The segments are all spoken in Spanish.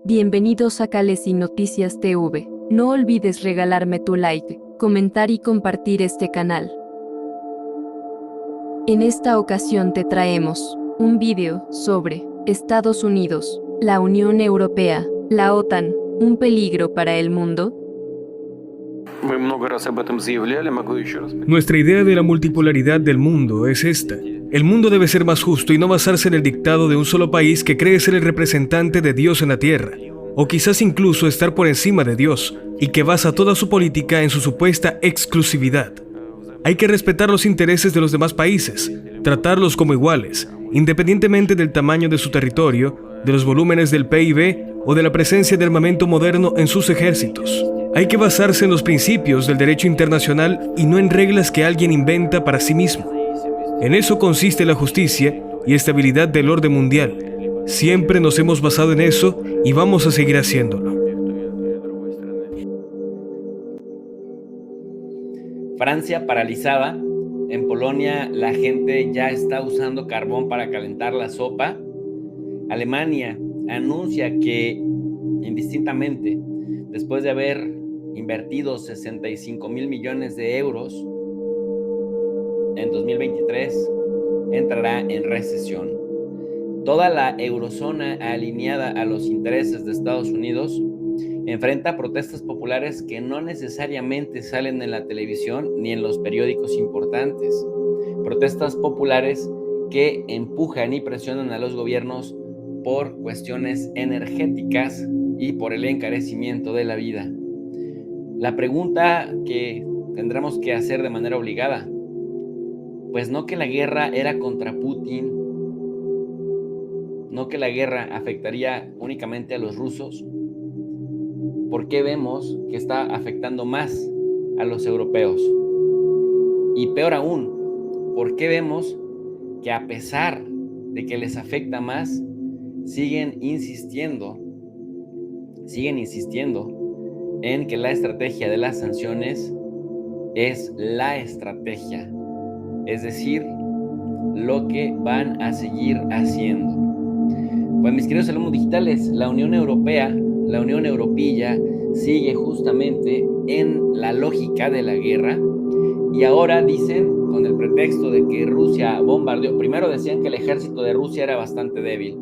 Bienvenidos a Cales y Noticias TV. No olvides regalarme tu like, comentar y compartir este canal. En esta ocasión te traemos un video sobre Estados Unidos, la Unión Europea, la OTAN, un peligro para el mundo. Nuestra idea de la multipolaridad del mundo es esta. El mundo debe ser más justo y no basarse en el dictado de un solo país que cree ser el representante de Dios en la tierra, o quizás incluso estar por encima de Dios, y que basa toda su política en su supuesta exclusividad. Hay que respetar los intereses de los demás países, tratarlos como iguales, independientemente del tamaño de su territorio, de los volúmenes del PIB o de la presencia de armamento moderno en sus ejércitos. Hay que basarse en los principios del derecho internacional y no en reglas que alguien inventa para sí mismo. En eso consiste la justicia y estabilidad del orden mundial. Siempre nos hemos basado en eso y vamos a seguir haciéndolo. Francia paralizada. En Polonia la gente ya está usando carbón para calentar la sopa. Alemania anuncia que indistintamente, después de haber invertido 65,000 millones de euros en 2023, entrará en recesión. Toda la eurozona alineada a los intereses de Estados Unidos enfrenta protestas populares que no necesariamente salen en la televisión ni en los periódicos importantes. Protestas populares que empujan y presionan a los gobiernos por cuestiones energéticas y por el encarecimiento de la vida. La pregunta que tendremos que hacer de manera obligada, pues no que la guerra era contra Putin, no que la guerra afectaría únicamente a los rusos. ¿Por qué vemos que está afectando más a los europeos? Y peor aún, ¿por qué vemos que a pesar de que les afecta más, siguen insistiendo en que la estrategia de las sanciones es la estrategia? Es decir, lo que van a seguir haciendo. Pues mis queridos alumnos digitales, la Unión Europea, la Unión Europilla, sigue justamente en la lógica de la guerra y ahora dicen, con el pretexto de que Rusia bombardeó, primero decían que el ejército de Rusia era bastante débil,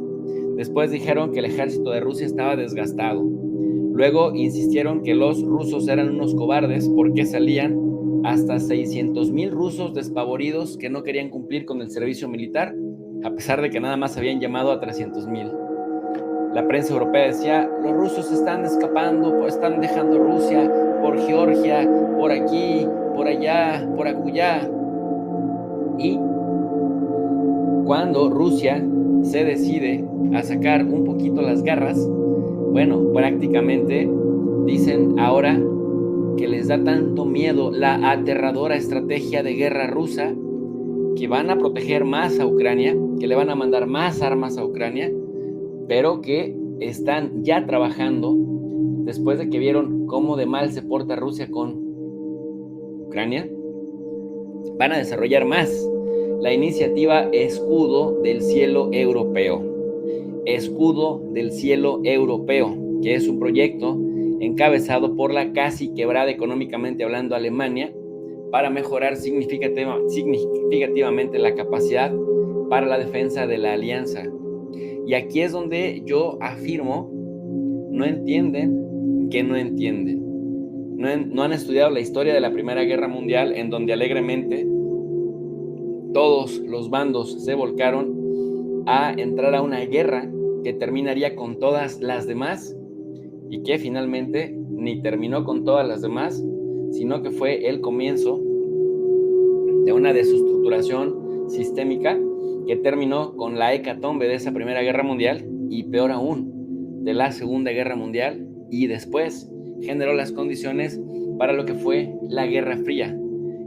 después dijeron que el ejército de Rusia estaba desgastado, luego insistieron que los rusos eran unos cobardes porque salían hasta 600,000 rusos despavoridos que no querían cumplir con el servicio militar, a pesar de que nada más habían llamado a 300,000. La prensa europea decía, los rusos están escapando, están dejando Rusia por Georgia, por aquí, por allá, por acullá. Y cuando Rusia se decide a sacar un poquito las garras, bueno, prácticamente dicen ahora que les da tanto miedo la aterradora estrategia de guerra rusa que van a proteger más a Ucrania, que le van a mandar más armas a Ucrania, pero que están ya trabajando, después de que vieron cómo de mal se porta Rusia con Ucrania, van a desarrollar más la iniciativa Escudo del Cielo Europeo. Escudo del Cielo Europeo, que es un proyecto encabezado por la casi quebrada económicamente hablando Alemania, para mejorar significativamente la capacidad para la defensa de la alianza. Y aquí es donde yo afirmo, no entienden que no entienden. No han estudiado la historia de la Primera Guerra Mundial, en donde alegremente todos los bandos se volcaron a entrar a una guerra que terminaría con todas las demás y que finalmente ni terminó con todas las demás, sino que fue el comienzo de una desestructuración sistémica que terminó con la hecatombe de esa Primera Guerra Mundial y peor aún, de la Segunda Guerra Mundial, y después generó las condiciones para lo que fue la Guerra Fría.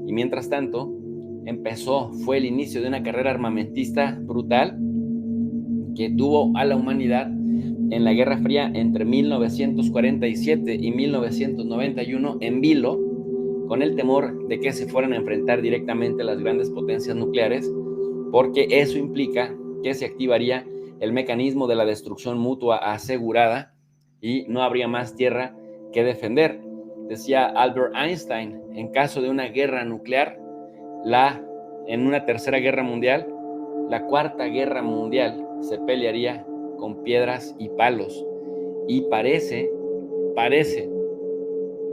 Y mientras tanto, fue el inicio de una carrera armamentista brutal que tuvo a la humanidad en la Guerra Fría entre 1947 y 1991 en vilo, con el temor de que se fueran a enfrentar directamente las grandes potencias nucleares, porque eso implica que se activaría el mecanismo de la destrucción mutua asegurada y no habría más tierra que defender. Decía Albert Einstein, en caso de una guerra nuclear, en una tercera guerra mundial, la cuarta guerra mundial se pelearía con piedras y palos. Y parece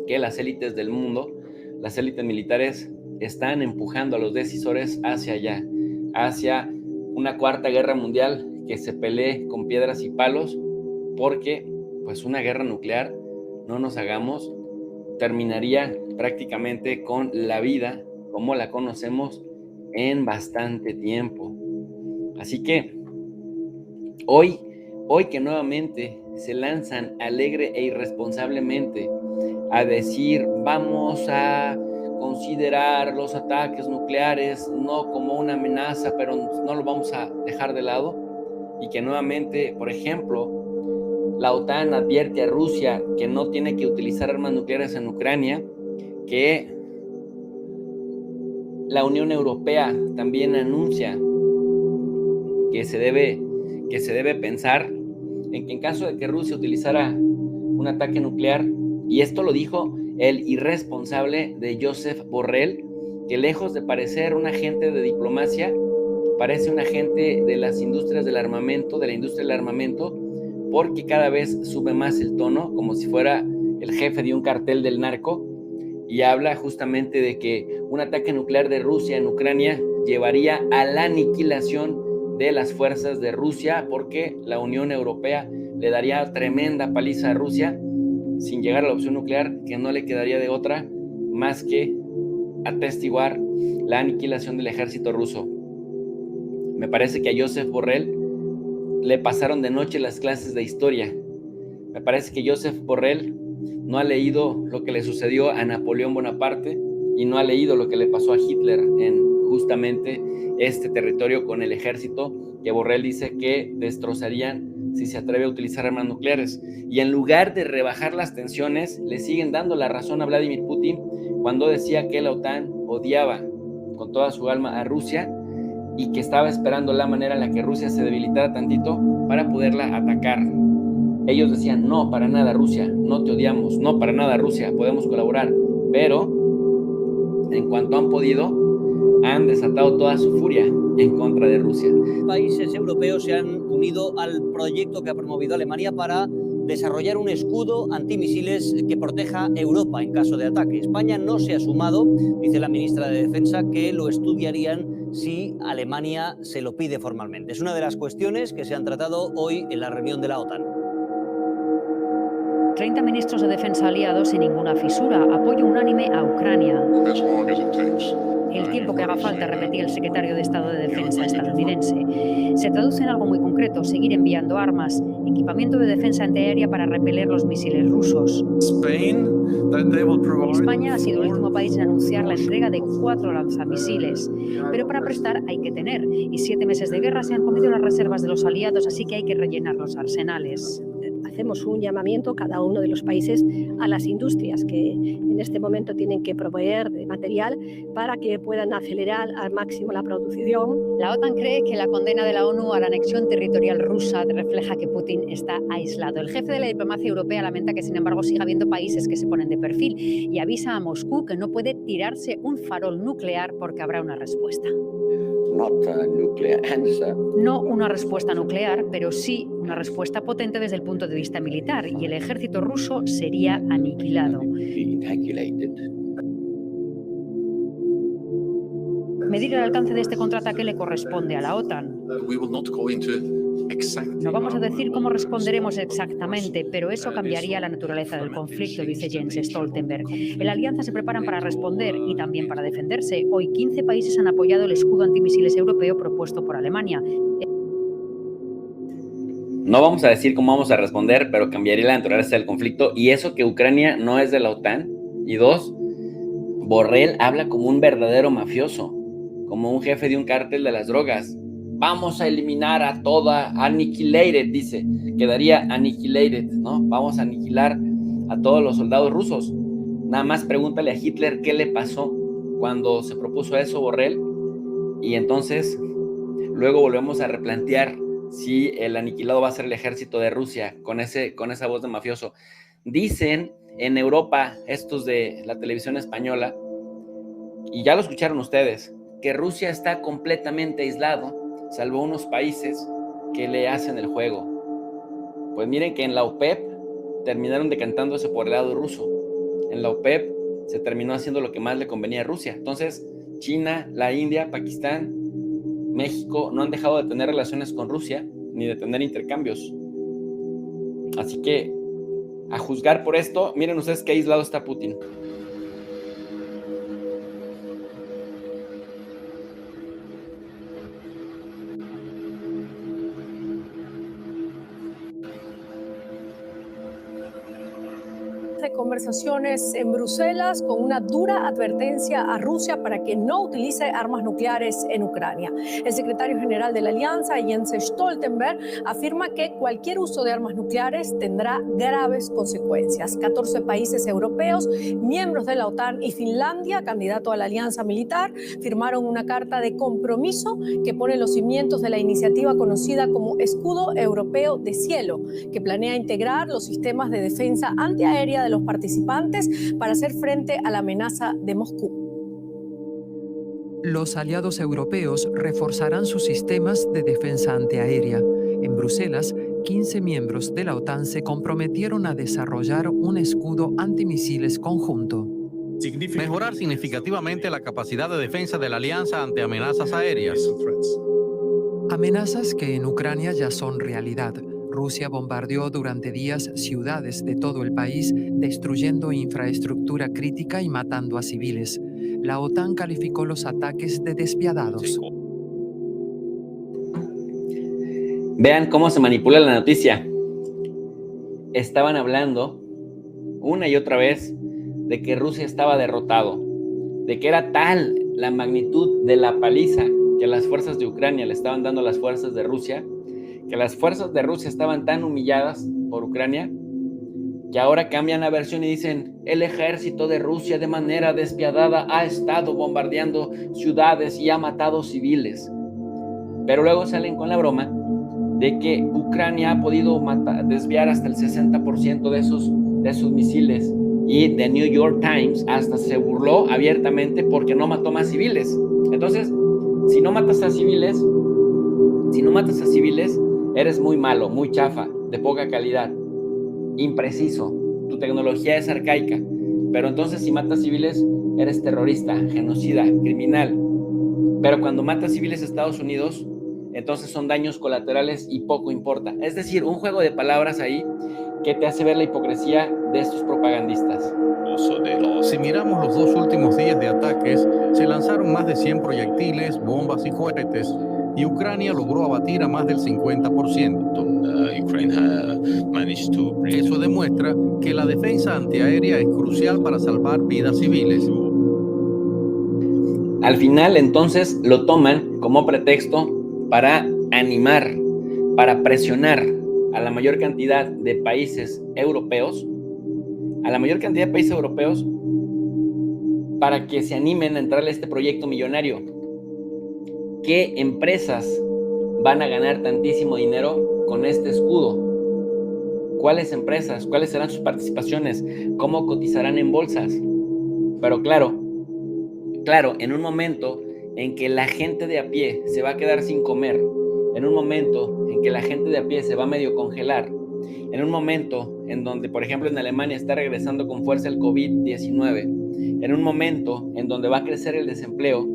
que las élites del mundo, las élites militares, están empujando a los decisores hacia allá, hacia una cuarta guerra mundial que se pelee con piedras y palos, porque pues una guerra nuclear, no nos hagamos, terminaría prácticamente con la vida como la conocemos en bastante tiempo. Así que hoy que nuevamente se lanzan alegre e irresponsablemente a decir vamos a considerar los ataques nucleares no como una amenaza, pero no lo vamos a dejar de lado, y que nuevamente, por ejemplo, la OTAN advierte a Rusia que no tiene que utilizar armas nucleares en Ucrania, que la Unión Europea también anuncia que se debe pensar en que en caso de que Rusia utilizara un ataque nuclear, y esto lo dijo el irresponsable de Josep Borrell, que lejos de parecer un agente de diplomacia, parece un agente de las industrias del armamento, de la industria del armamento, porque cada vez sube más el tono, como si fuera el jefe de un cartel del narco, y habla justamente de que un ataque nuclear de Rusia en Ucrania llevaría a la aniquilación de las fuerzas de Rusia, porque la Unión Europea le daría tremenda paliza a Rusia sin llegar a la opción nuclear, que no le quedaría de otra más que atestiguar la aniquilación del ejército ruso. Me parece que a Josep Borrell le pasaron de noche las clases de historia. Me parece que Josep Borrell no ha leído lo que le sucedió a Napoleón Bonaparte y no ha leído lo que le pasó a Hitler en justamente este territorio con el ejército que Borrell dice que destrozarían si se atreve a utilizar armas nucleares. Y en lugar de rebajar las tensiones, le siguen dando la razón a Vladimir Putin cuando decía que la OTAN odiaba con toda su alma a Rusia y que estaba esperando la manera en la que Rusia se debilitara tantito para poderla atacar. Ellos decían, no, para nada Rusia, no te odiamos, no, para nada Rusia, podemos colaborar, pero en cuanto han podido, han desatado toda su furia en contra de Rusia. Países europeos se han unido al proyecto que ha promovido Alemania para desarrollar un escudo antimisiles que proteja Europa en caso de ataque. España no se ha sumado, dice la ministra de Defensa, que lo estudiarían si Alemania se lo pide formalmente. Es una de las cuestiones que se han tratado hoy en la reunión de la OTAN. 30 ministros de defensa aliados sin ninguna fisura. Apoyo unánime a Ucrania. El tiempo que haga falta, repetía el secretario de Estado de Defensa estadounidense. Se traduce en algo muy concreto: seguir enviando armas, equipamiento de defensa antiaérea para repeler los misiles rusos. España ha sido el último país en anunciar la entrega de 4 lanzamisiles. Pero para prestar hay que tener, y 7 meses de guerra se han comido las reservas de los aliados, así que hay que rellenar los arsenales. Hacemos un llamamiento, cada uno de los países, a las industrias que en este momento tienen que proveer de material para que puedan acelerar al máximo la producción. La OTAN cree que la condena de la ONU a la anexión territorial rusa refleja que Putin está aislado. El jefe de la diplomacia europea lamenta que, sin embargo, siga habiendo países que se ponen de perfil y avisa a Moscú que no puede tirarse un farol nuclear porque habrá una respuesta. No una respuesta nuclear, pero sí una respuesta potente desde el punto de vista militar, y el ejército ruso sería aniquilado. Medir el alcance de este contraataque le corresponde a la OTAN. No vamos a decir cómo responderemos exactamente, pero eso cambiaría la naturaleza del conflicto, dice Jens Stoltenberg. En la alianza se preparan para responder y también para defenderse. Hoy 15 países han apoyado el escudo antimisiles europeo propuesto por Alemania. No vamos a decir cómo vamos a responder, pero cambiaría la naturaleza del conflicto, y eso que Ucrania no es de la OTAN. Y 2, Borrell habla como un verdadero mafioso, como un jefe de un cártel de las drogas. Vamos a eliminar a toda, annihilated, dice, quedaría annihilated, ¿no? Vamos a aniquilar a todos los soldados rusos. Nada más pregúntale a Hitler qué le pasó cuando se propuso eso Borrell, y entonces luego volvemos a replantear si el aniquilado va a ser el ejército de Rusia, con esa voz de mafioso. Dicen en Europa, estos de la televisión española, y ya lo escucharon ustedes, que Rusia está completamente aislado, salvo unos países que le hacen el juego. Pues miren que en la OPEP terminaron decantándose por el lado ruso. En la OPEP se terminó haciendo lo que más le convenía a Rusia. Entonces, China, la India, Pakistán, México no han dejado de tener relaciones con Rusia ni de tener intercambios. Así que, a juzgar por esto, miren ustedes qué aislado está Putin. De conversaciones en Bruselas con una dura advertencia a Rusia para que no utilice armas nucleares en Ucrania. El secretario general de la Alianza, Jens Stoltenberg, afirma que cualquier uso de armas nucleares tendrá graves consecuencias. 14 países europeos, miembros de la OTAN y Finlandia, candidato a la alianza militar, firmaron una carta de compromiso que pone los cimientos de la iniciativa conocida como Escudo Europeo de Cielo, que planea integrar los sistemas de defensa antiaérea de los participantes para hacer frente a la amenaza de Moscú. Los aliados europeos reforzarán sus sistemas de defensa antiaérea. En Bruselas, 15 miembros de la OTAN se comprometieron a desarrollar un escudo antimisiles conjunto. Mejorar significativamente la capacidad de defensa de la alianza ante amenazas aéreas. Amenazas que en Ucrania ya son realidad. Rusia bombardeó durante días ciudades de todo el país, destruyendo infraestructura crítica y matando a civiles. La OTAN calificó los ataques de despiadados. Vean cómo se manipula la noticia. Estaban hablando una y otra vez de que Rusia estaba derrotado, de que era tal la magnitud de la paliza que las fuerzas de Ucrania le estaban dando a las fuerzas de Rusia, que las fuerzas de Rusia estaban tan humilladas por Ucrania, que ahora cambian la versión y dicen: el ejército de Rusia de manera despiadada ha estado bombardeando ciudades y ha matado civiles. Pero luego salen con la broma de que Ucrania ha podido desviar hasta el 60% de esos misiles, y The New York Times hasta se burló abiertamente porque no mató más civiles. Entonces, si no matas a civiles, eres muy malo, muy chafa, de poca calidad, impreciso, tu tecnología es arcaica. Pero entonces si matas civiles, eres terrorista, genocida, criminal. Pero cuando matas civiles a Estados Unidos, entonces son daños colaterales y poco importa. Es decir, un juego de palabras ahí que te hace ver la hipocresía de estos propagandistas. Si miramos los 2 últimos días de ataques, se lanzaron más de 100 proyectiles, bombas y cohetes, y Ucrania logró abatir a más del 50%. Eso demuestra que la defensa antiaérea es crucial para salvar vidas civiles. Al final, entonces, lo toman como pretexto para animar, para presionar a la mayor cantidad de países europeos, para que se animen a entrarle a este proyecto millonario. ¿Qué empresas van a ganar tantísimo dinero con este escudo? ¿Cuáles empresas? ¿Cuáles serán sus participaciones? ¿Cómo cotizarán en bolsas? Pero claro, en un momento en que la gente de a pie se va a quedar sin comer, en un momento en que la gente de a pie se va a medio congelar, en un momento en donde, por ejemplo, en Alemania está regresando con fuerza el COVID-19, en un momento en donde va a crecer el desempleo,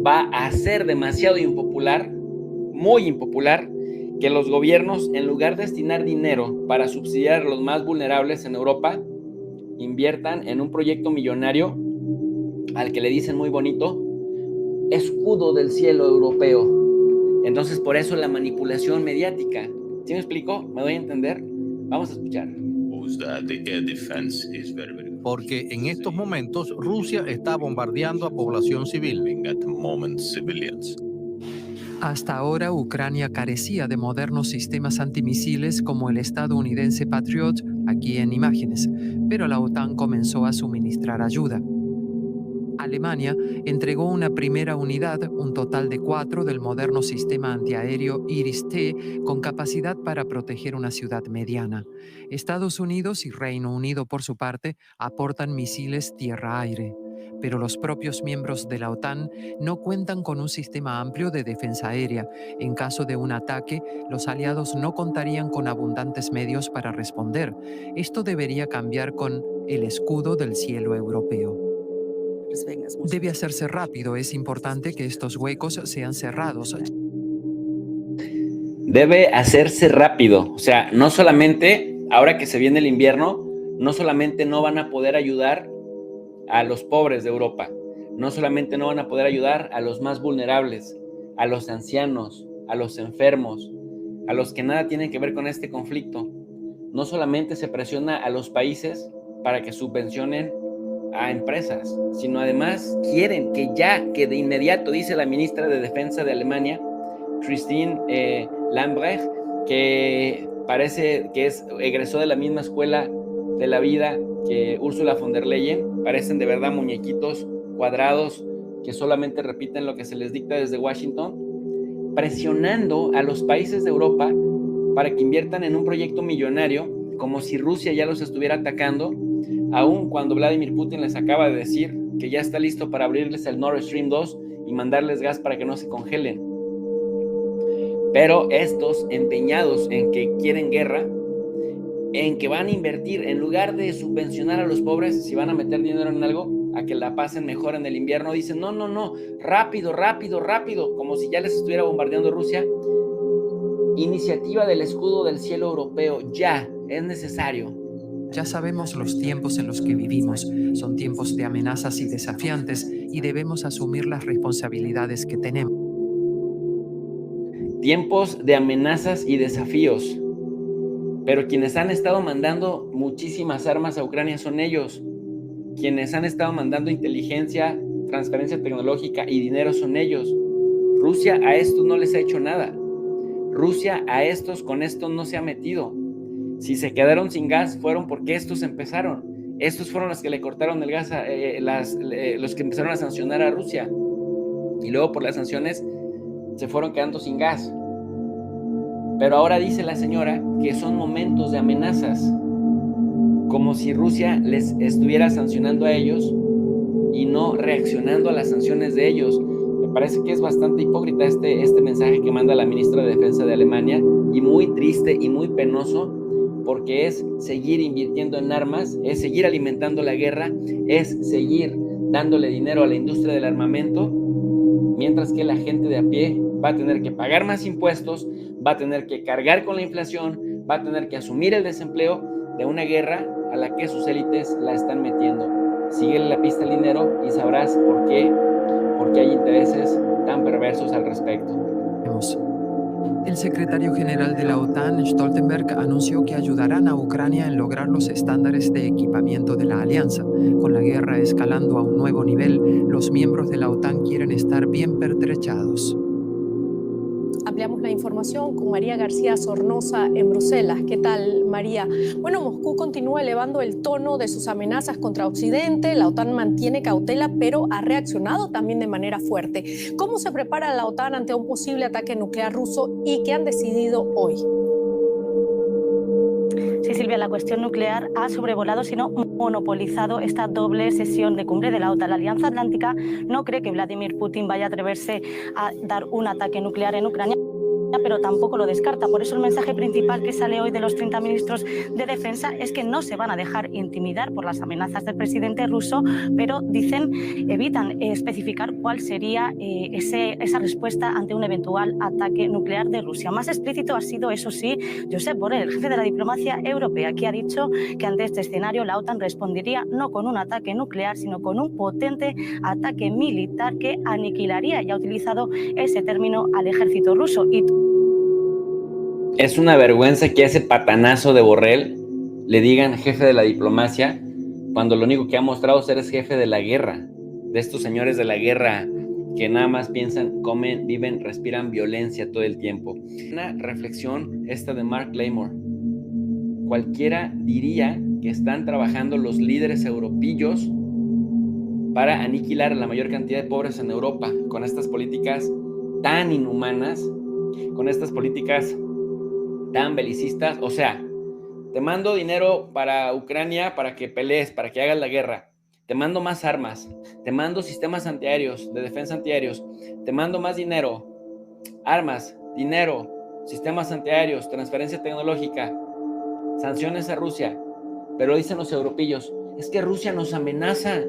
va a ser demasiado impopular, muy impopular, que los gobiernos, en lugar de destinar dinero para subsidiar a los más vulnerables en Europa, inviertan en un proyecto millonario al que le dicen muy bonito, escudo del cielo europeo. Entonces, por eso la manipulación mediática. ¿Sí me explico? ¿Me doy a entender? Vamos a escuchar. Porque en estos momentos Rusia está bombardeando a población civil. Hasta ahora, Ucrania carecía de modernos sistemas antimisiles como el estadounidense Patriot, aquí en imágenes, pero la OTAN comenzó a suministrar ayuda. Alemania entregó una primera unidad, un total de 4 del moderno sistema antiaéreo Iris-T, con capacidad para proteger una ciudad mediana. Estados Unidos y Reino Unido, por su parte, aportan misiles tierra-aire. Pero los propios miembros de la OTAN no cuentan con un sistema amplio de defensa aérea. En caso de un ataque, los aliados no contarían con abundantes medios para responder. Esto debería cambiar con el escudo del cielo europeo. Debe hacerse rápido, es importante que estos huecos sean cerrados. Debe hacerse rápido, o sea, no solamente, ahora que se viene el invierno, no solamente no van a poder ayudar a los pobres de Europa, no solamente no van a poder ayudar a los más vulnerables, a los ancianos, a los enfermos, a los que nada tienen que ver con este conflicto. No solamente se presiona a los países para que subvencionen a empresas, sino además quieren que de inmediato, dice la ministra de Defensa de Alemania, Christine Lambrecht, que parece que egresó de la misma escuela de la vida que Ursula von der Leyen, parecen de verdad muñequitos cuadrados que solamente repiten lo que se les dicta desde Washington, presionando a los países de Europa para que inviertan en un proyecto millonario, como si Rusia ya los estuviera atacando, aun cuando Vladimir Putin les acaba de decir que ya está listo para abrirles el Nord Stream 2 y mandarles gas para que no se congelen. Pero estos, empeñados en que quieren guerra, en que van a invertir, en lugar de subvencionar a los pobres, si van a meter dinero en algo, a que la pasen mejor en el invierno, dicen no, rápido, como si ya les estuviera bombardeando Rusia. Iniciativa del escudo del cielo europeo, ya, es necesario. Ya sabemos los tiempos en los que vivimos. Son tiempos de amenazas y desafiantes y debemos asumir las responsabilidades que tenemos. Tiempos de amenazas y desafíos. Pero quienes han estado mandando muchísimas armas a Ucrania son ellos. Quienes han estado mandando inteligencia, transferencia tecnológica y dinero son ellos. Rusia a estos no les ha hecho nada. Rusia a estos con esto no se ha metido. Si se quedaron sin gas fueron porque estos empezaron. Estos fueron los que le cortaron el gas, los que empezaron a sancionar a Rusia. Y luego por las sanciones se fueron quedando sin gas. Pero ahora dice la señora que son momentos de amenazas, como si Rusia les estuviera sancionando a ellos y no reaccionando a las sanciones de ellos. Me parece que es bastante hipócrita este mensaje que manda la ministra de Defensa de Alemania, y muy triste y muy penoso, porque es seguir invirtiendo en armas, es seguir alimentando la guerra, es seguir dándole dinero a la industria del armamento, mientras que la gente de a pie va a tener que pagar más impuestos, va a tener que cargar con la inflación, va a tener que asumir el desempleo de una guerra a la que sus élites la están metiendo. Síguele la pista al dinero y sabrás por qué hay intereses tan perversos al respecto. El secretario general de la OTAN, Stoltenberg, anunció que ayudarán a Ucrania en lograr los estándares de equipamiento de la alianza. Con la guerra escalando a un nuevo nivel, los miembros de la OTAN quieren estar bien pertrechados. Ampliamos la información con María García Sornosa en Bruselas. ¿Qué tal, María? Bueno, Moscú continúa elevando el tono de sus amenazas contra Occidente. La OTAN mantiene cautela, pero ha reaccionado también de manera fuerte. ¿Cómo se prepara la OTAN ante un posible ataque nuclear ruso y qué han decidido hoy? Sí, Silvia, la cuestión nuclear ha sobrevolado, sino monopolizado esta doble sesión de cumbre de la OTAN. La Alianza Atlántica no cree que Vladimir Putin vaya a atreverse a dar un ataque nuclear en Ucrania, pero tampoco lo descarta. Por eso el mensaje principal que sale hoy de los 30 ministros de defensa es que no se van a dejar intimidar por las amenazas del presidente ruso, pero evitan especificar cuál sería esa respuesta ante un eventual ataque nuclear de Rusia. Más explícito ha sido, eso sí, Josep Borrell, el jefe de la diplomacia europea, que ha dicho que ante este escenario la OTAN respondería no con un ataque nuclear, sino con un potente ataque militar que aniquilaría, y ha utilizado ese término, al ejército ruso. Es una vergüenza que a ese patanazo de Borrell le digan jefe de la diplomacia, cuando lo único que ha mostrado ser es jefe de la guerra, de estos señores de la guerra que nada más piensan, comen, viven, respiran violencia todo el tiempo. Una reflexión esta de Mark Claymore. Cualquiera diría que están trabajando los líderes europillos para aniquilar a la mayor cantidad de pobres en Europa con estas políticas tan inhumanas, con estas políticas tan belicistas. O sea, te mando dinero para Ucrania para que pelees, para que hagas la guerra. Te mando más armas, te mando sistemas antiaéreos, de defensa antiaéreos, te mando más dinero, armas, dinero, sistemas antiaéreos, transferencia tecnológica, sanciones a Rusia. Pero dicen los europeos, es que Rusia nos amenaza,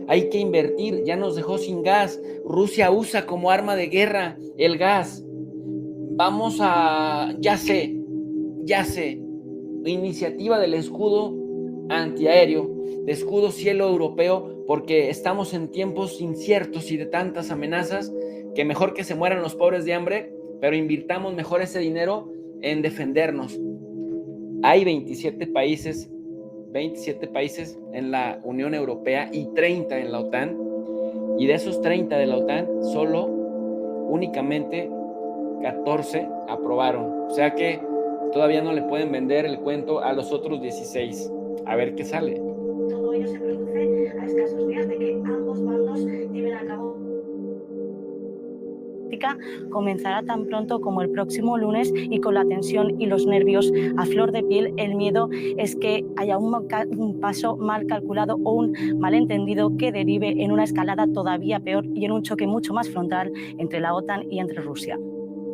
hay que invertir, ya nos dejó sin gas, Rusia usa como arma de guerra el gas. Vamos a, ya sé, iniciativa del escudo antiaéreo, de escudo cielo europeo, porque estamos en tiempos inciertos y de tantas amenazas que mejor que se mueran los pobres de hambre, pero invirtamos mejor ese dinero en defendernos. Hay 27 países en la Unión Europea y 30 en la OTAN, y de esos 30 de la OTAN, únicamente 14 aprobaron. O sea que todavía no le pueden vender el cuento a los otros 16. A ver qué sale. Todo ello se produce a escasos días de que ambos bandos lleven a cabo. Comenzará tan pronto como el próximo lunes, y con la tensión y los nervios a flor de piel, el miedo es que haya un paso mal calculado o un malentendido que derive en una escalada todavía peor y en un choque mucho más frontal entre la OTAN y entre Rusia.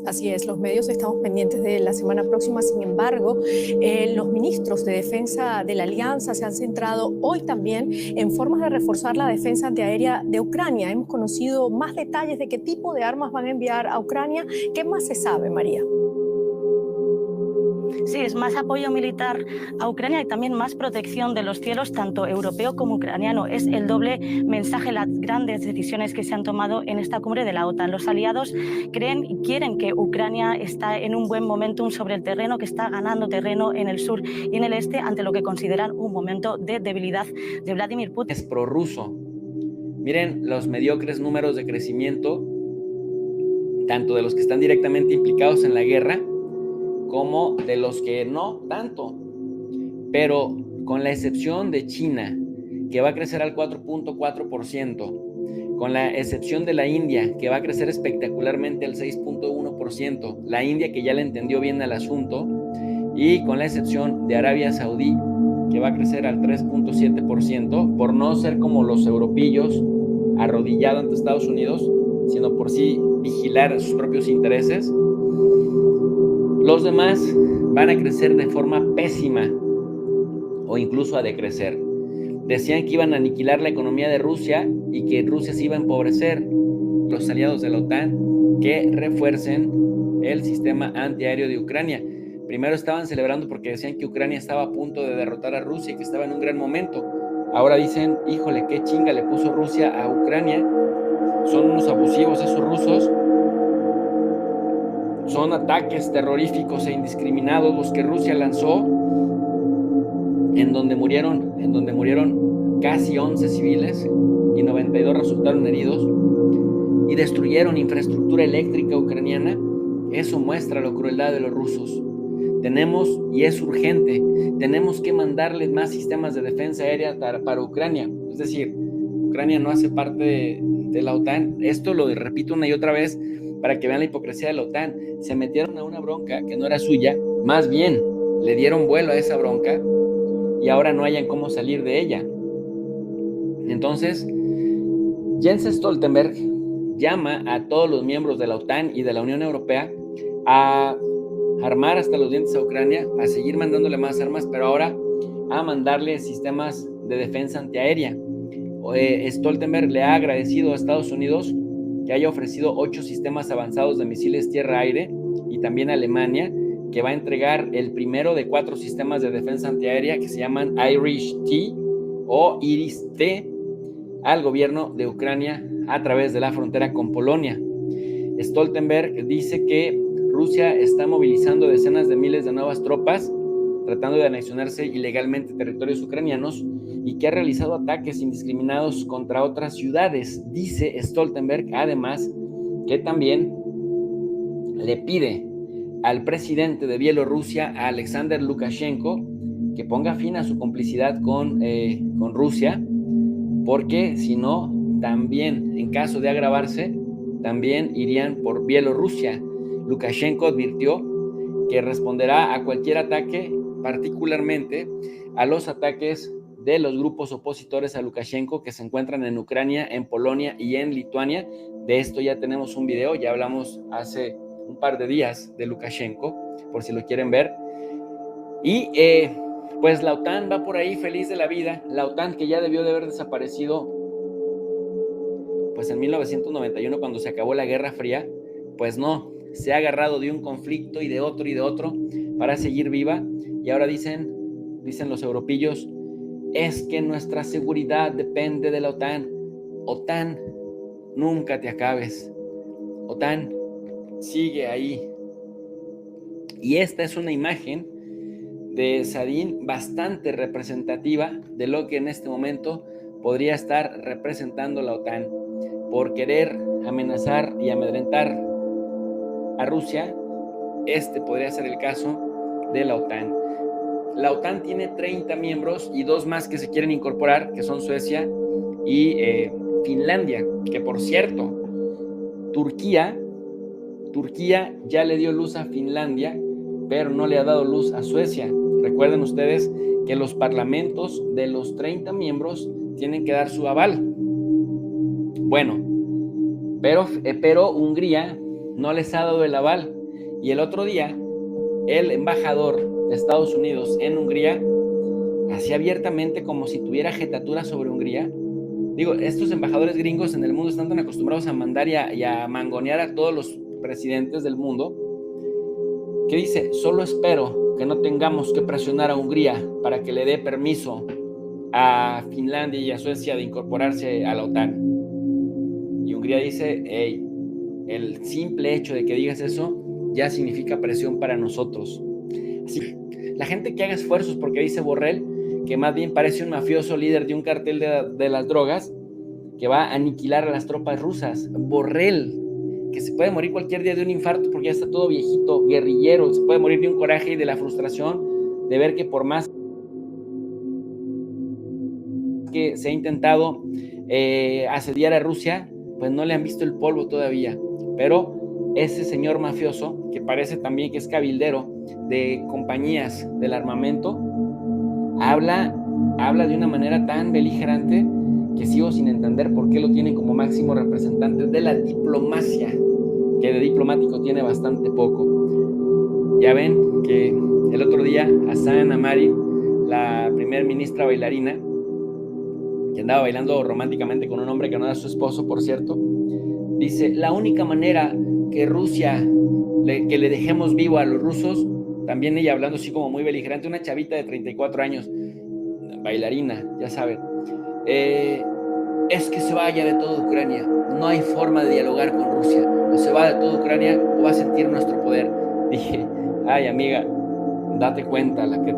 Así es, los medios estamos pendientes de la semana próxima. Sin embargo, los ministros de defensa de la alianza se han centrado hoy también en formas de reforzar la defensa antiaérea de Ucrania. Hemos conocido más detalles de qué tipo de armas van a enviar a Ucrania. ¿Qué más se sabe, María? Sí, es más apoyo militar a Ucrania y también más protección de los cielos, tanto europeo como ucraniano. Es el doble mensaje, las grandes decisiones que se han tomado en esta cumbre de la OTAN. Los aliados creen y quieren que Ucrania está en un buen momentum sobre el terreno, que está ganando terreno en el sur y en el este, ante lo que consideran un momento de debilidad de Vladimir Putin. Es prorruso. Miren los mediocres números de crecimiento, tanto de los que están directamente implicados en la guerra, como de los que no tanto, pero con la excepción de China, que va a crecer al 4.4%, con la excepción de la India, que va a crecer espectacularmente al 6.1%, la India que ya le entendió bien al asunto, y con la excepción de Arabia Saudí, que va a crecer al 3.7%, por no ser como los europeos, arrodillado ante Estados Unidos, sino por sí vigilar sus propios intereses. Los demás van a crecer de forma pésima o incluso a decrecer. Decían que iban a aniquilar la economía de Rusia y que Rusia se iba a empobrecer. Los aliados de la OTAN que refuercen el sistema antiaéreo de Ucrania. Primero estaban celebrando porque decían que Ucrania estaba a punto de derrotar a Rusia y que estaba en un gran momento. Ahora dicen, híjole, qué chinga le puso Rusia a Ucrania. Son unos abusivos esos rusos. Son ataques terroríficos e indiscriminados los que Rusia lanzó, en donde murieron casi 11 civiles y 92 resultaron heridos, y destruyeron infraestructura eléctrica ucraniana. Eso muestra la crueldad de los rusos. Tenemos, y es urgente, tenemos que mandarles más sistemas de defensa aérea para Ucrania. Es decir, Ucrania no hace parte de la OTAN. Esto lo repito una y otra vez para que vean la hipocresía de la OTAN. Se metieron a una bronca que no era suya, más bien le dieron vuelo a esa bronca y ahora no hayan cómo salir de ella. Entonces, Jens Stoltenberg llama a todos los miembros de la OTAN y de la Unión Europea a armar hasta los dientes a Ucrania, a seguir mandándole más armas, pero ahora a mandarle sistemas de defensa antiaérea. Stoltenberg le ha agradecido a Estados Unidos que haya ofrecido 8 sistemas avanzados de misiles tierra-aire, y también a Alemania, que va a entregar el primero de 4 sistemas de defensa antiaérea que se llaman Iris-T o Iris-T al gobierno de Ucrania a través de la frontera con Polonia. Stoltenberg dice que Rusia está movilizando decenas de miles de nuevas tropas, tratando de anexionarse ilegalmente territorios ucranianos, y que ha realizado ataques indiscriminados contra otras ciudades. Dice Stoltenberg, además, que también le pide al presidente de Bielorrusia, a Alexander Lukashenko, que ponga fin a su complicidad con Rusia, porque si no, también en caso de agravarse, también irían por Bielorrusia. Lukashenko advirtió que responderá a cualquier ataque, particularmente a los ataques de los grupos opositores a Lukashenko que se encuentran en Ucrania, en Polonia y en Lituania. De esto ya tenemos un video, ya hablamos hace un par de días de Lukashenko, por si lo quieren ver. Y pues la OTAN va por ahí feliz de la vida, la OTAN que ya debió de haber desaparecido pues en 1991 cuando se acabó la Guerra Fría, pues no, se ha agarrado de un conflicto y de otro para seguir viva, y ahora dicen los europillos, es que nuestra seguridad depende de la OTAN. OTAN, nunca te acabes. OTAN, sigue ahí. Y esta es una imagen de Sadin bastante representativa de lo que en este momento podría estar representando la OTAN. Por querer amenazar y amedrentar a Rusia, este podría ser el caso de la OTAN. La OTAN tiene 30 miembros y 2 más que se quieren incorporar, que son Suecia y Finlandia, que por cierto, Turquía ya le dio luz a Finlandia, pero no le ha dado luz a Suecia. Recuerden ustedes que los parlamentos de los 30 miembros tienen que dar su aval. Bueno, pero Hungría no les ha dado el aval. Y el otro día, el embajador de Estados Unidos en Hungría hacía abiertamente como si tuviera jetatura sobre Hungría. Digo, estos embajadores gringos en el mundo están tan acostumbrados a mandar y a mangonear a todos los presidentes del mundo, que dice, solo espero que no tengamos que presionar a Hungría para que le dé permiso a Finlandia y a Suecia de incorporarse a la OTAN. Y Hungría dice, hey, el simple hecho de que digas eso ya significa presión para nosotros. Así, la gente que haga esfuerzos, porque dice Borrell, que más bien parece un mafioso líder de un cartel de las drogas, que va a aniquilar a las tropas rusas. Borrell, que se puede morir cualquier día de un infarto porque ya está todo viejito, guerrillero, se puede morir de un coraje y de la frustración de ver que por más que se ha intentado asediar a Rusia, pues no le han visto el polvo todavía. Pero ese señor mafioso, que parece también que es cabildero de compañías del armamento, habla de una manera tan beligerante que sigo sin entender por qué lo tienen como máximo representante de la diplomacia, que de diplomático tiene bastante poco. Ya ven que el otro día Hassan Amari, la primer ministra bailarina, que andaba bailando románticamente con un hombre que no era su esposo, por cierto, dice, la única manera que Rusia, que le dejemos vivo a los rusos, también ella hablando así como muy beligerante, una chavita de 34 años, bailarina, ya saben, es que se vaya de toda Ucrania. No hay forma de dialogar con Rusia. O se va de toda Ucrania o va a sentir nuestro poder. Dije, ay amiga, date cuenta a lo que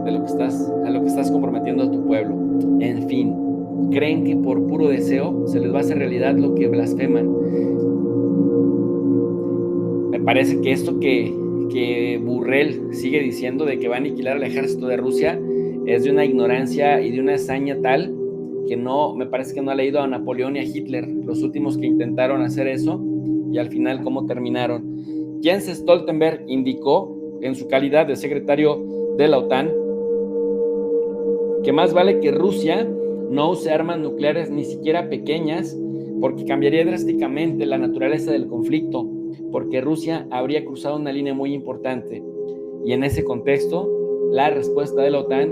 estás comprometiendo a tu pueblo. En fin, creen que por puro deseo se les va a hacer realidad lo que blasfeman. Me parece que esto que Borrell sigue diciendo de que va a aniquilar al ejército de Rusia es de una ignorancia y de una hazaña tal que no, me parece que no ha leído a Napoleón y a Hitler, los últimos que intentaron hacer eso, y al final cómo terminaron. Jens Stoltenberg indicó, en su calidad de secretario de la OTAN, que más vale que Rusia no use armas nucleares ni siquiera pequeñas, porque cambiaría drásticamente la naturaleza del conflicto, porque Rusia habría cruzado una línea muy importante. Y en ese contexto, la respuesta de la OTAN,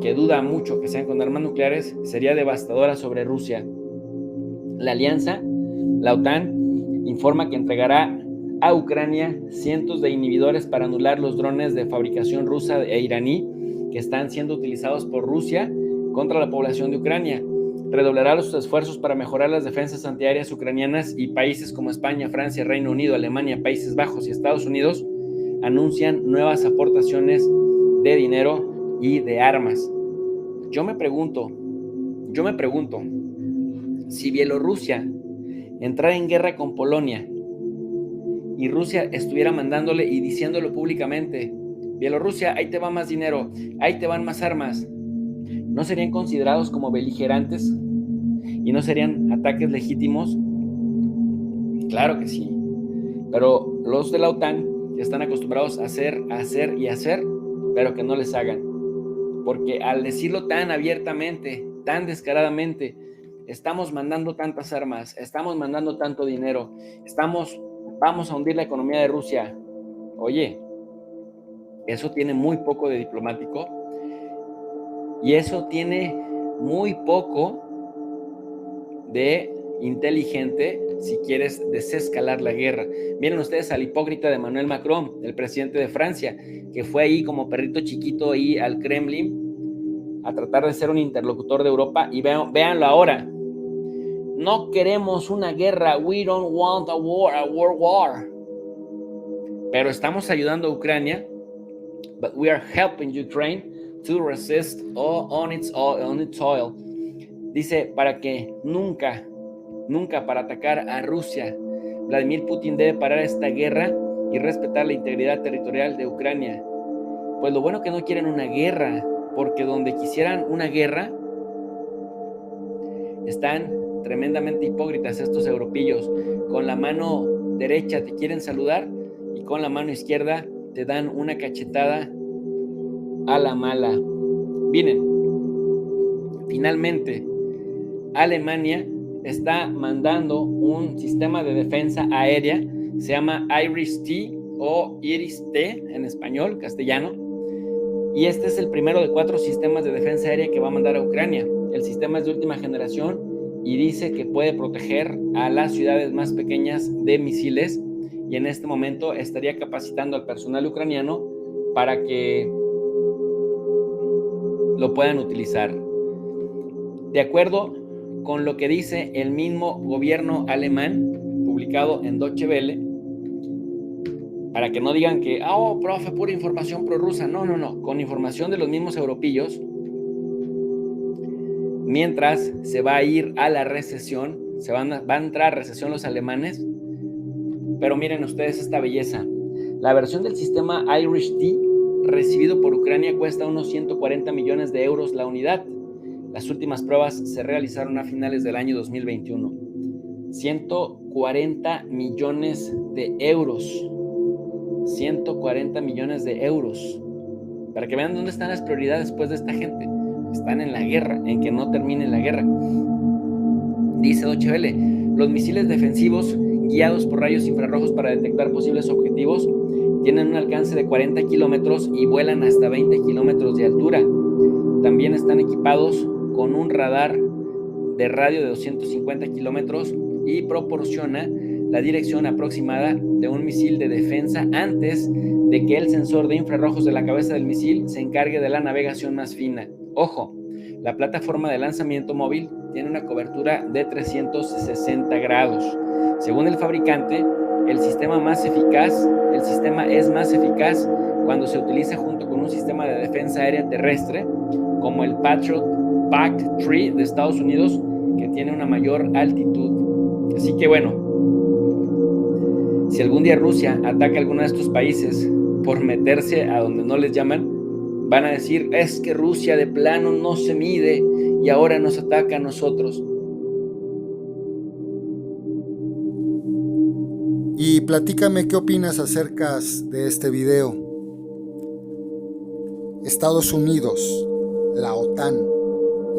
que duda mucho que sean con armas nucleares, sería devastadora sobre Rusia. La alianza, la OTAN, informa que entregará a Ucrania cientos de inhibidores para anular los drones de fabricación rusa e iraní que están siendo utilizados por Rusia contra la población de Ucrania. Redoblará los esfuerzos para mejorar las defensas antiaéreas ucranianas, y países como España, Francia, Reino Unido, Alemania, Países Bajos y Estados Unidos anuncian nuevas aportaciones de dinero y de armas. Yo me pregunto, si Bielorrusia entrara en guerra con Polonia y Rusia estuviera mandándole y diciéndolo públicamente, Bielorrusia, ahí te va más dinero, ahí te van más armas, ¿no serían considerados como beligerantes? ¿Y no serían ataques legítimos? Claro que sí. Pero los de la OTAN están acostumbrados a hacer y hacer, pero que no les hagan. Porque al decirlo tan abiertamente, tan descaradamente, estamos mandando tantas armas, estamos mandando tanto dinero, vamos a hundir la economía de Rusia. Oye, eso tiene muy poco de diplomático y eso tiene muy poco de inteligente si quieres desescalar la guerra. Miren ustedes al hipócrita de Emmanuel Macron, el presidente de Francia, que fue ahí como perrito chiquito ahí al Kremlin a tratar de ser un interlocutor de Europa, y véanlo ahora. No queremos una guerra, we don't want a world war. Pero estamos ayudando a Ucrania, but we are helping Ukraine to resist on its soil. Dice, para que nunca para atacar a Rusia, Vladimir Putin debe parar esta guerra y respetar la integridad territorial de Ucrania. Pues lo bueno que no quieren una guerra, porque donde quisieran una guerra, están tremendamente hipócritas estos europillos. Con la mano derecha te quieren saludar y con la mano izquierda te dan una cachetada a la mala. Miren, finalmente Alemania está mandando un sistema de defensa aérea, se llama IRIS-T o IRIS-T en español, castellano, y este es el primero de 4 sistemas de defensa aérea que va a mandar a Ucrania. El sistema es de última generación y dice que puede proteger a las ciudades más pequeñas de misiles, y en este momento estaría capacitando al personal ucraniano para que lo puedan utilizar. De acuerdo con lo que dice el mismo gobierno alemán, publicado en Deutsche Welle, para que no digan que, profe, pura información prorrusa. No, con información de los mismos europillos, mientras se va a ir a la recesión, van a entrar a recesión los alemanes. Pero miren ustedes esta belleza. La versión del sistema IRIS-T recibido por Ucrania cuesta unos 140 millones de euros la unidad. Las últimas pruebas se realizaron a finales del año 2021. 140 millones de euros. 140 millones de euros. Para que vean dónde están las prioridades después de esta gente. Están en la guerra, en que no termine la guerra. Dice Deutsche Welle, los misiles defensivos guiados por rayos infrarrojos para detectar posibles objetivos tienen un alcance de 40 kilómetros y vuelan hasta 20 kilómetros de altura. También están equipados con un radar de radio de 250 kilómetros y proporciona la dirección aproximada de un misil de defensa antes de que el sensor de infrarrojos de la cabeza del misil se encargue de la navegación más fina. Ojo, la plataforma de lanzamiento móvil tiene una cobertura de 360 grados. Según el fabricante, el sistema es más eficaz cuando se utiliza junto con un sistema de defensa aérea terrestre como el Patriot PAC-3 de Estados Unidos, que tiene una mayor altitud. Así que bueno, si algún día Rusia ataca a alguno de estos países por meterse a donde no les llaman, van a decir, es que Rusia de plano no se mide y ahora nos ataca a nosotros. Y platícame qué opinas acerca de este video. Estados Unidos, la OTAN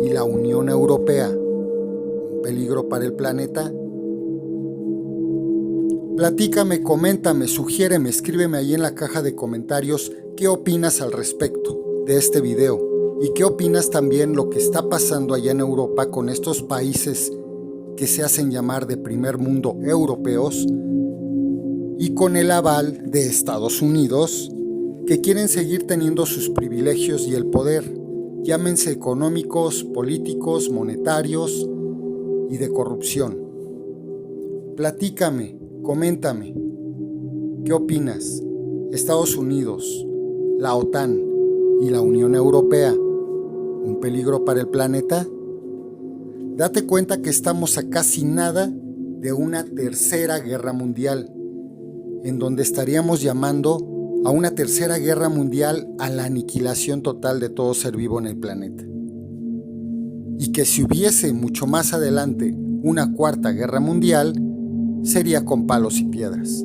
y la Unión Europea, ¿un peligro para el planeta? Platícame, coméntame, sugiéreme, escríbeme ahí en la caja de comentarios qué opinas al respecto de este video y qué opinas también lo que está pasando allá en Europa con estos países que se hacen llamar de primer mundo europeos y con el aval de Estados Unidos, que quieren seguir teniendo sus privilegios y el poder, llámense económicos, políticos, monetarios y de corrupción. Platícame, coméntame, ¿qué opinas? Estados Unidos, la OTAN y la Unión Europea, ¿un peligro para el planeta? Date cuenta que estamos a casi nada de una tercera guerra mundial, en donde estaríamos llamando a una tercera guerra mundial a la aniquilación total de todo ser vivo en el planeta. y que si hubiese mucho más adelante una cuarta guerra mundial, sería con palos y piedras.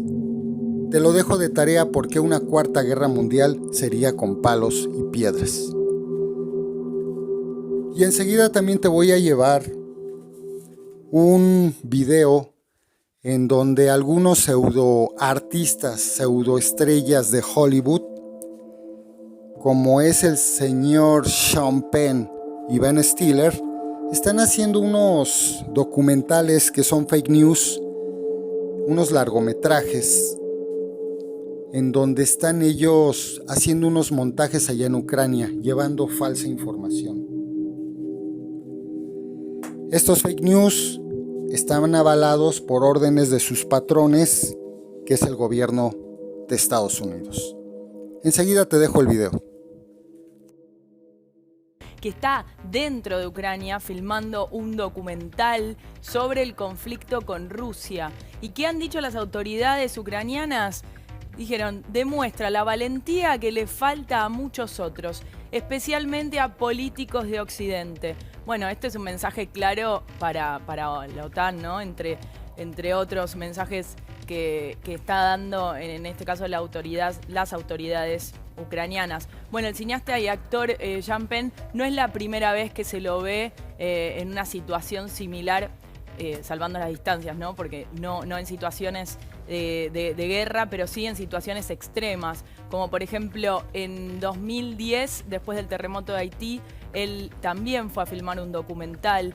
Te lo dejo de tarea porque una cuarta guerra mundial sería con palos y piedras. Y enseguida también te voy a llevar un video en donde algunos pseudoartistas, pseudoestrellas de Hollywood, como es el señor Sean Penn y Ben Stiller, están haciendo unos documentales que son fake news, unos largometrajes, en donde están ellos haciendo unos montajes allá en Ucrania, llevando falsa información. Estos fake news están avalados por órdenes de sus patrones, que es el gobierno de Estados Unidos. Enseguida te dejo el video. Que está dentro de Ucrania filmando un documental sobre el conflicto con Rusia. ¿Y qué han dicho las autoridades ucranianas? Dijeron, demuestra la valentía que le falta a muchos otros, especialmente a políticos de Occidente. Bueno, este es un mensaje claro para la OTAN, ¿no? Entre otros mensajes que está dando, en este caso, las autoridades ucranianas. Bueno, el cineasta y actor Sean Penn no es la primera vez que se lo ve en una situación similar, salvando las distancias, ¿no? Porque no en situaciones de guerra, pero sí en situaciones extremas, como por ejemplo en 2010, después del terremoto de Haití, él también fue a filmar un documental,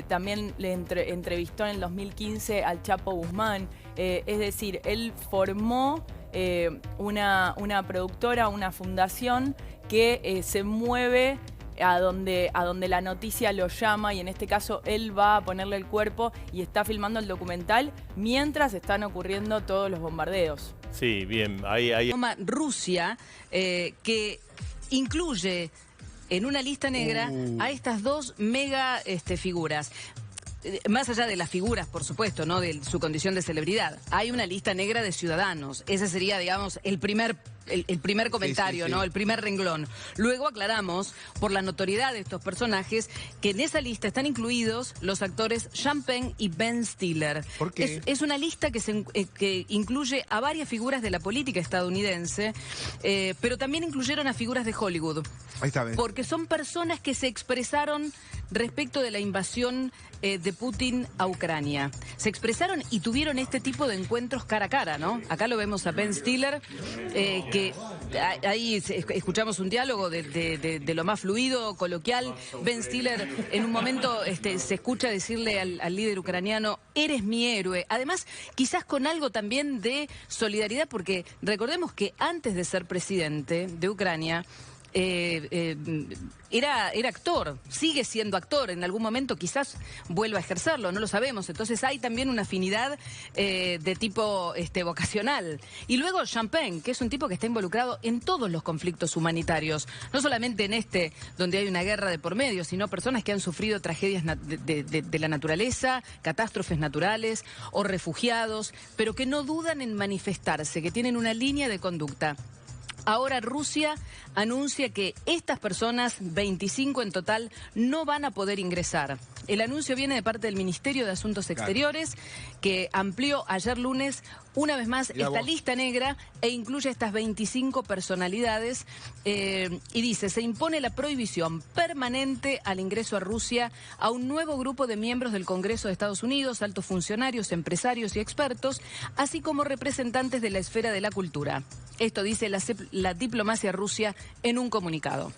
también le entrevistó en el 2015 al Chapo Guzmán, es decir, él formó una productora, una fundación que se mueve a donde la noticia lo llama, y en este caso él va a ponerle el cuerpo y está filmando el documental mientras están ocurriendo todos los bombardeos. Sí, bien, ahí. Rusia, que incluye en una lista negra a estas dos mega figuras. Más allá de las figuras, por supuesto, ¿no? De su condición de celebridad, hay una lista negra de ciudadanos. Ese sería, digamos, el primer comentario, sí. ¿No? El primer renglón. Luego aclaramos, por la notoriedad de estos personajes, que en esa lista están incluidos los actores Sean Penn y Ben Stiller. ¿Por qué? Es una lista que incluye a varias figuras de la política estadounidense, pero también incluyeron a figuras de Hollywood. Ahí está, ¿ves? Porque son personas que se expresaron respecto de la invasión de Putin a Ucrania. Se expresaron y tuvieron este tipo de encuentros cara a cara, ¿no? Acá lo vemos a Ben Stiller, que ahí escuchamos un diálogo de lo más fluido, coloquial. Ben Stiller en un momento se escucha decirle al líder ucraniano, eres mi héroe. Además, quizás con algo también de solidaridad, porque recordemos que antes de ser presidente de Ucrania, era actor, sigue siendo actor, en algún momento quizás vuelva a ejercerlo, no lo sabemos. Entonces hay también una afinidad de tipo vocacional. Y luego Sean Penn, que es un tipo que está involucrado en todos los conflictos humanitarios, no solamente en donde hay una guerra de por medio, sino personas que han sufrido tragedias de la naturaleza, catástrofes naturales o refugiados, pero que no dudan en manifestarse, que tienen una línea de conducta. Ahora Rusia anuncia que estas personas, 25 en total, no van a poder ingresar. El anuncio viene de parte del Ministerio de Asuntos Exteriores, que amplió ayer lunes una vez más esta lista negra e incluye estas 25 personalidades y dice, se impone la prohibición permanente al ingreso a Rusia a un nuevo grupo de miembros del Congreso de Estados Unidos, altos funcionarios, empresarios y expertos, así como representantes de la esfera de la cultura. Esto dice la diplomacia rusa en un comunicado.